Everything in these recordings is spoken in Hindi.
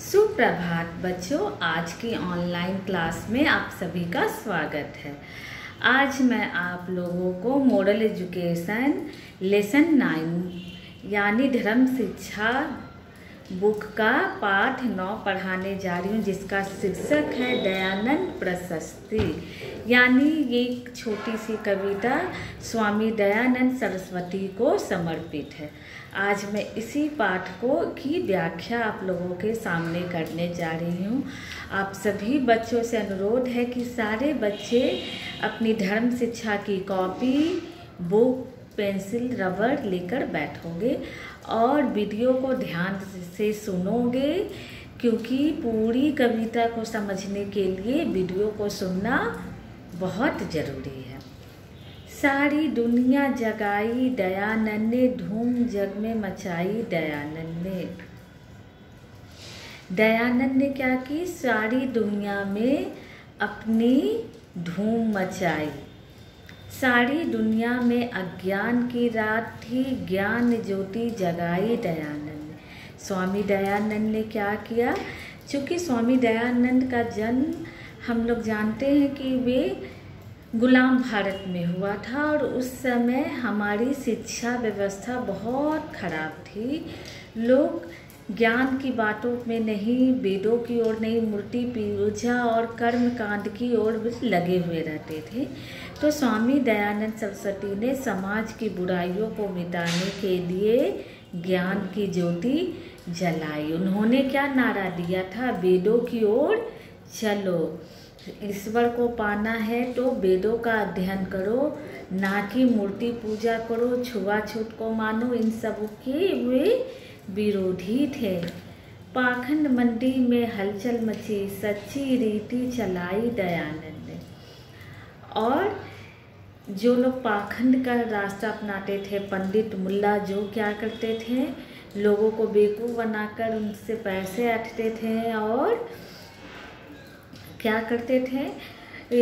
सुप्रभात बच्चों, आज की ऑनलाइन क्लास में आप सभी का स्वागत है। आज मैं आप लोगों को मॉडल एजुकेशन लेसन 9 यानी धर्म शिक्षा बुक का पाठ 9 पढ़ाने जा रही हूँ, जिसका शीर्षक है दयानंद प्रशस्ति। यानी ये एक छोटी सी कविता स्वामी दयानंद सरस्वती को समर्पित है। आज मैं इसी पाठ की व्याख्या आप लोगों के सामने करने जा रही हूँ। आप सभी बच्चों से अनुरोध है कि सारे बच्चे अपनी धर्म शिक्षा की कॉपी, बुक, पेंसिल, रबर लेकर बैठोगे और वीडियो को ध्यान से सुनोगे, क्योंकि पूरी कविता को समझने के लिए वीडियो को सुनना बहुत ज़रूरी है। सारी दुनिया जगाई दयानंद ने, धूम जग में मचाई दयानंद ने। दयानंद ने क्या की? सारी दुनिया में अपनी धूम मचाई। सारी दुनिया में अज्ञान की रात थी, ज्ञान ज्योति जगाई दयानंद ने। स्वामी दयानंद ने क्या किया? चूँकि स्वामी दयानंद का जन्म हम लोग जानते हैं कि वे गुलाम भारत में हुआ था और उस समय हमारी शिक्षा व्यवस्था बहुत खराब थी। लोग ज्ञान की बातों में नहीं, वेदों की ओर नहीं, मूर्ति पूजा और कर्म कांड की ओर लगे हुए रहते थे। तो स्वामी दयानंद सरस्वती ने समाज की बुराइयों को मिटाने के लिए ज्ञान की ज्योति जलाई। उन्होंने क्या नारा दिया था? वेदों की ओर चलो, ईश्वर को पाना है तो वेदों का अध्ययन करो, ना कि मूर्ति पूजा करो, छुआछूत को मानो। इन सब के वे विरोधी थे। पाखंड मंडी में हलचल मची, सच्ची रीति चलाई दयानंद ने। और जो लोग पाखंड का रास्ता अपनाते थे, पंडित मुल्ला, जो क्या करते थे, लोगों को बेवकूफ़ बनाकर उनसे पैसे ऐंठते थे और क्या करते थे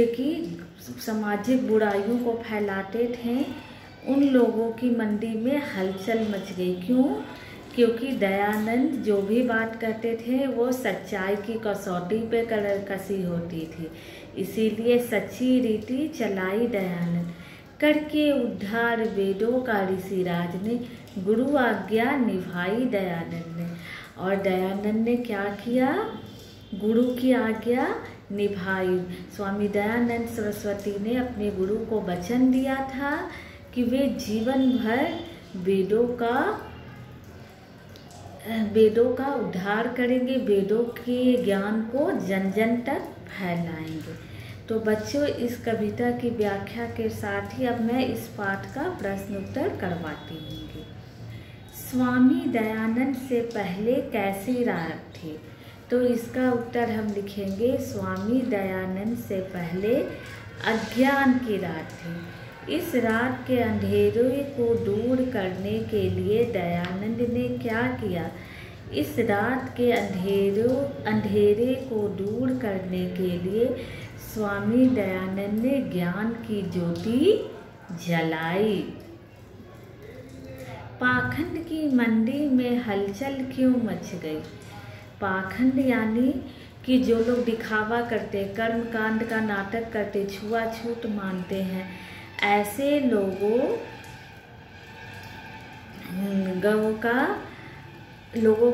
कि सामाजिक बुराइयों को फैलाते थे। उन लोगों की मंडी में हलचल मच गई। क्यों? क्योंकि दयानंद जो भी बात कहते थे वो सच्चाई की कसौटी पे कसी होती थी। इसीलिए सच्ची रीति चलाई दयानंद। करके उद्धार वेदों का ऋषिराज ने, गुरु आज्ञा निभाई दयानंद ने। और दयानंद ने क्या किया? गुरु की आज्ञा निभाई। स्वामी दयानंद सरस्वती ने अपने गुरु को वचन दिया था कि वे जीवन भर वेदों का उद्धार करेंगे, वेदों के ज्ञान को जन जन तक फैलाएंगे। तो बच्चों, इस कविता की व्याख्या के साथ ही अब मैं इस पाठ का प्रश्न उत्तर करवाती हूँ। स्वामी दयानंद से पहले कैसी रात थी? तो इसका उत्तर हम लिखेंगे, स्वामी दयानंद से पहले अज्ञान की रात थी। इस रात के अंधेरे को दूर करने के लिए दयानंद ने क्या किया? इस रात के अंधेरे को दूर करने के लिए स्वामी दयानंद ने ज्ञान की ज्योति जलाई। पाखंड की मंडी में हलचल क्यों मच गई? पाखंड यानी कि जो लोग दिखावा करते, कर्म कांड का नाटक करते, छुआछूत मानते हैं, ऐसे लोगों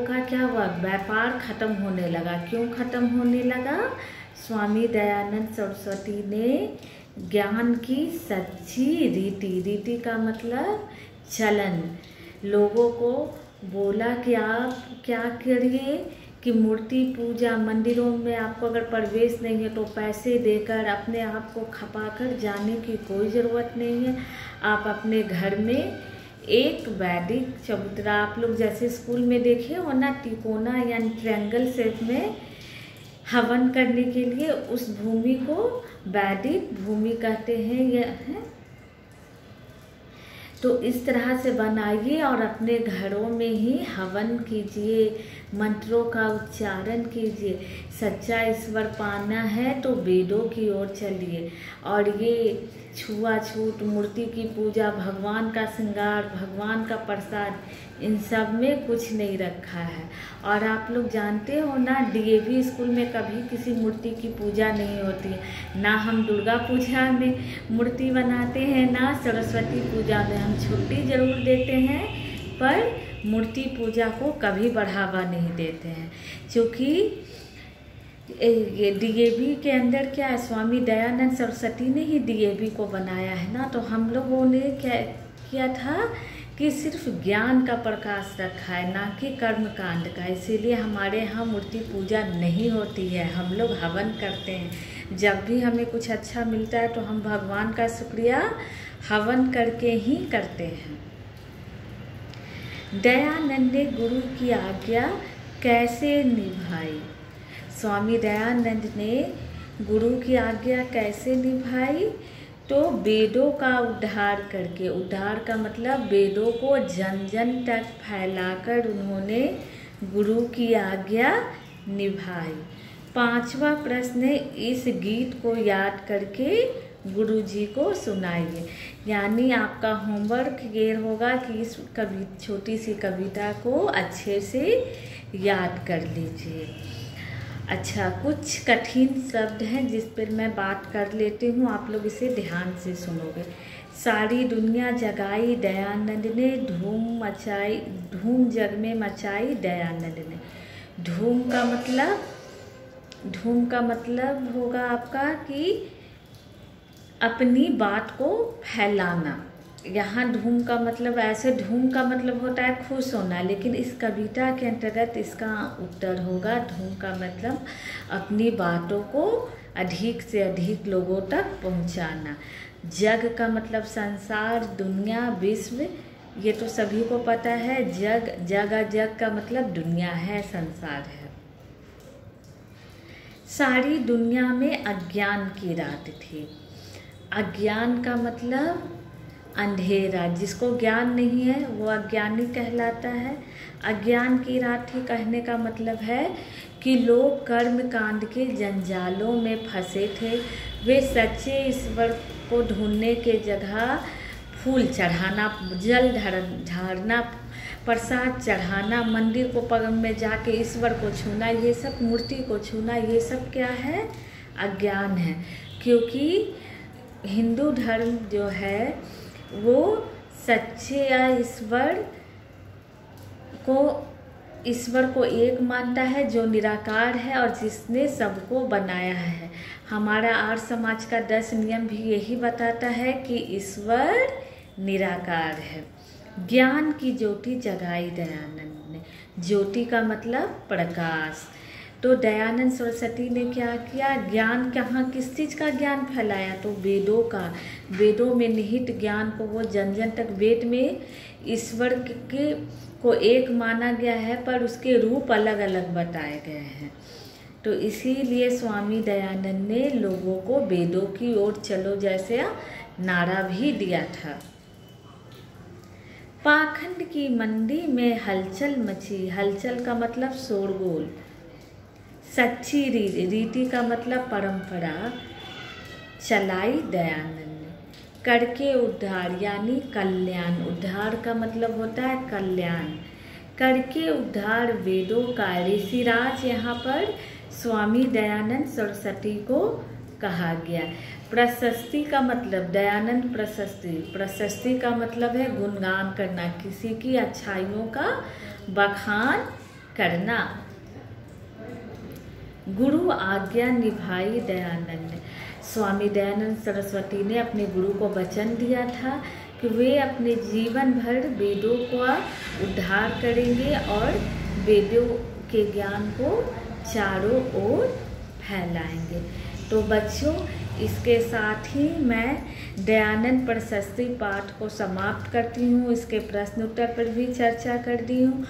का क्या हुआ? व्यापार खत्म होने लगा। क्यों खत्म होने लगा? स्वामी दयानंद सरस्वती ने ज्ञान की सच्ची रीति का मतलब चलन, लोगों को बोला कि आप क्या करिए कि मूर्ति पूजा, मंदिरों में आपको अगर प्रवेश नहीं है तो पैसे देकर अपने आप को खपाकर जाने की कोई ज़रूरत नहीं है। आप अपने घर में एक वैदिक चबूतरा, आप लोग जैसे स्कूल में देखे हो ना, तिकोना यानी ट्रायंगल शेप में हवन करने के लिए, उस भूमि को वैदिक भूमि कहते हैं। यह है तो इस तरह से बनाइए और अपने घरों में ही हवन कीजिए, मंत्रों का उच्चारण कीजिए। सच्चा ईश्वर पाना है तो वेदों की ओर चलिए। और ये छुआछूत, मूर्ति की पूजा, भगवान का श्रृंगार, भगवान का प्रसाद, इन सब में कुछ नहीं रखा है। और आप लोग जानते हो ना, डीएवी स्कूल में कभी किसी मूर्ति की पूजा नहीं होती है। ना हम दुर्गा पूजा में मूर्ति बनाते हैं, ना सरस्वती पूजा में। हम छुट्टी जरूर देते हैं पर मूर्ति पूजा को कभी बढ़ावा नहीं देते हैं। क्योंकि ये डीएवी के अंदर क्या है, स्वामी दयानंद सरस्वती ने ही डीएवी को बनाया है ना। तो हम लोगों ने क्या किया था कि सिर्फ ज्ञान का प्रकाश रखा है, ना कि कर्म कांड का। इसीलिए हमारे यहाँ मूर्ति पूजा नहीं होती है। हम लोग हवन करते हैं। जब भी हमें कुछ अच्छा मिलता है तो हम भगवान का शुक्रिया हवन करके ही करते हैं। दयानंद ने गुरु की आज्ञा कैसे निभाई? स्वामी दयानंद ने गुरु की आज्ञा कैसे निभाई? तो वेदों का उद्धार करके। उद्धार का मतलब वेदों को जन जन तक फैलाकर उन्होंने गुरु की आज्ञा निभाई। 5वां प्रश्न है, इस गीत को याद करके गुरु जी को सुनाइए। यानी आपका होमवर्क ये होगा कि इस छोटी सी कविता को अच्छे से याद कर लीजिए। अच्छा, कुछ कठिन शब्द हैं जिस पर मैं बात कर लेती हूँ, आप लोग इसे ध्यान से सुनोगे। सारी दुनिया जगाई दयानंद ने, धूम जग में मचाई दयानंद ने। धूम का मतलब होगा आपका कि अपनी बात को फैलाना। यहाँ धूम का मतलब, ऐसे धूम का मतलब होता है खुश होना, लेकिन इस कविता के अंतर्गत इसका उत्तर होगा धूम का मतलब अपनी बातों को अधिक से अधिक लोगों तक पहुँचाना। जग का मतलब संसार, दुनिया, विश्व, ये तो सभी को पता है। जग का मतलब दुनिया है, संसार है। सारी दुनिया में अज्ञान की रात थी। अज्ञान का मतलब अंधेरा, जिसको ज्ञान नहीं है वो अज्ञानी कहलाता है। अज्ञान की रात थी कहने का मतलब है कि लोग कर्म कांड के जंजालों में फंसे थे। वे सच्चे ईश्वर को ढूंढने के जगह फूल चढ़ाना, जल ढारना, प्रसाद चढ़ाना, मंदिर को पग में जाके ईश्वर को छूना, ये सब मूर्ति को छूना, ये सब क्या है? अज्ञान है। क्योंकि हिंदू धर्म जो है वो सच्चे ईश्वर को एक मानता है जो निराकार है और जिसने सबको बनाया है। हमारा आर्य समाज का 10 नियम भी यही बताता है कि ईश्वर निराकार है। ज्ञान की ज्योति जगाई दयानंद ने। ज्योति का मतलब प्रकाश। तो दयानंद सरस्वती ने क्या किया? ज्ञान कहाँ, किस चीज़ का ज्ञान फैलाया? तो वेदों का। वेदों में निहित ज्ञान को वो जन जन तक। वेद में ईश्वर को एक माना गया है पर उसके रूप अलग अलग बताए गए हैं। तो इसीलिए स्वामी दयानंद ने लोगों को वेदों की ओर चलो जैसे नारा भी दिया था। पाखंड की मंडी में हलचल मची। हलचल का मतलब शोरगुल। सच्ची रीति का मतलब परंपरा चलाई दयानंद ने। करके उद्धार यानी कल्याण। उद्धार का मतलब होता है कल्याण। करके उद्धार वेदों का। ऋषिराज यहाँ पर स्वामी दयानंद सरस्वती को कहा गया। प्रशस्ति का मतलब दयानंद प्रशस्ति। प्रशस्ति का मतलब है गुणगान करना, किसी की अच्छाइयों का बखान करना। गुरु आज्ञा निभाई दयानंद। स्वामी दयानंद सरस्वती ने अपने गुरु को वचन दिया था कि वे अपने जीवन भर वेदों का उद्धार करेंगे और वेदों के ज्ञान को चारों ओर फैलाएंगे। तो बच्चों, इसके साथ ही मैं दयानंद प्रशस्ति पाठ को समाप्त करती हूँ। इसके प्रश्न उत्तर पर भी चर्चा कर दी हूँ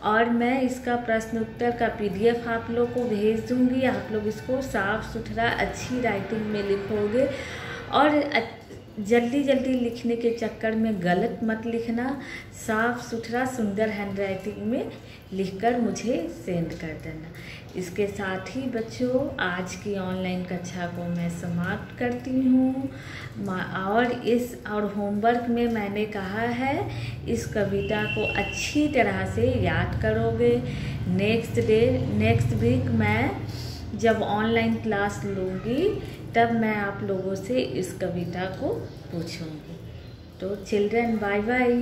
और मैं इसका प्रश्न उत्तर का PDF आप लोग को भेज दूँगी। आप लोग इसको साफ सुथरा अच्छी राइटिंग में लिखोगे और जल्दी जल्दी लिखने के चक्कर में गलत मत लिखना, साफ सुथरा सुंदर हैंडराइटिंग में लिखकर मुझे सेंड कर देना। इसके साथ ही बच्चों आज की ऑनलाइन कक्षा को मैं समाप्त करती हूँ। और होमवर्क में मैंने कहा है इस कविता को अच्छी तरह से याद करोगे। नेक्स्ट वीक मैं जब ऑनलाइन क्लास लूँगी तब मैं आप लोगों से इस कविता को पूछूंगी। तो चिल्ड्रन बाय बाय।